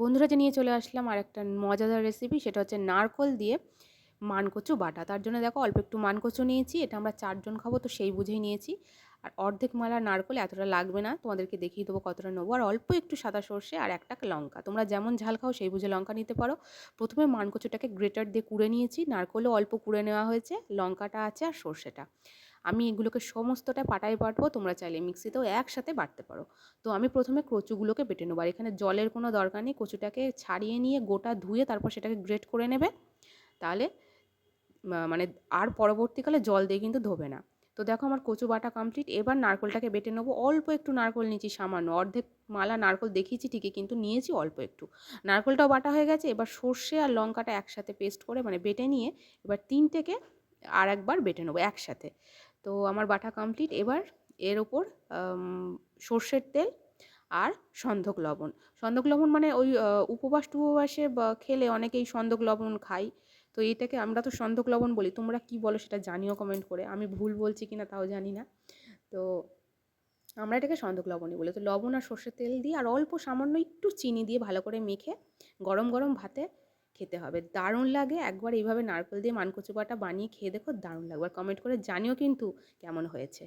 বন্ধুরা নিয়ে চলে আসলাম আর একটা মজাদার রেসিপি, সেটা হচ্ছে নারকোল দিয়ে মানকচু বাটা। তার জন্য দেখো অল্প একটু মানকচু নিয়েছি, এটা আমরা 4 জন খাবো তো সেই বুঝেই নিয়েছি। আর অর্ধেক মালা নারকোল, এতটা লাগবে না, তোমাদেরকে দেখিয়ে দেবো কতটা নেবো। আর অল্প একটু সাদা সর্ষে আর একটা লঙ্কা, তোমরা যেমন ঝাল খাও সেই বুঝে লঙ্কা নিতে পারো। প্রথমে মানকচুটাকে গ্রেটার দিয়ে কুড়ে নিয়েছি, নারকোলও অল্প কুড়ে নেওয়া হয়েছে, লঙ্কাটা আছে আর সর্ষেটা। আমি এগুলোকে সমস্তটা পাটায় বাটবো, তোমরা চাইলে মিক্সিতেও একসাথে বাটতে পারো। তো আমি প্রথমে কচুগুলোকে বেটে নেবো, আর এখানে জলের কোনো দরকার নেই, কচুটাকে ছাড়িয়ে নিয়ে গোটা ধুয়ে তারপর সেটাকে গ্রেট করে নেবে। তাহলে মানে আর পরবর্তীকালে জল দিয়ে কিন্তু ধোবে না। তো দেখো আমার কচু বাটা কমপ্লিট। এবার নারকোলটাকে বেটে নেবো, অল্প একটু নারকোল নিয়েছি, সামান্য অর্ধেক মালা নারকোল দেখিয়েছি ঠিকই, কিন্তু নিয়েছি অল্প একটু। নারকোলটাও বাটা হয়ে গেছে, এবার সর্ষে আর লঙ্কাটা একসাথে পেস্ট করে মানে বেটে নিয়ে এবার তিনটেকে আর একবার বেটে নেবো একসাথে। তো আমার বাটা কমপ্লিট। এবার এর ওপর সর্ষের তেল আর সন্ধক লবণ। সন্ধক লবণ মানে ওই উপবাস টুপবাসে বা খেলে অনেকেই সন্ধক লবণ খায়। তো এইটাকে আমরা তো সন্ধক লবণ বলি, তোমরা কি বলো সেটা জানিও কমেন্ট করে, আমি ভুল বলছি কিনা তাও জানি না। তো আমরা এটাকে সন্ধক লবণই বলি। তো লবণ আর সর্ষের তেল দিয়ে আর অল্প সামান্য একটু চিনি দিয়ে ভালো করে মেখে গরম গরম ভাতে খেতে হবে, দারুণ লাগে। একবার এইভাবে নারকেল দিয়ে মানকচু বাটা বানিয়ে খেয়ে দেখো, দারুণ লাগবে। আর কমেন্ট করে জানিও কিন্তু কেমন হয়েছে।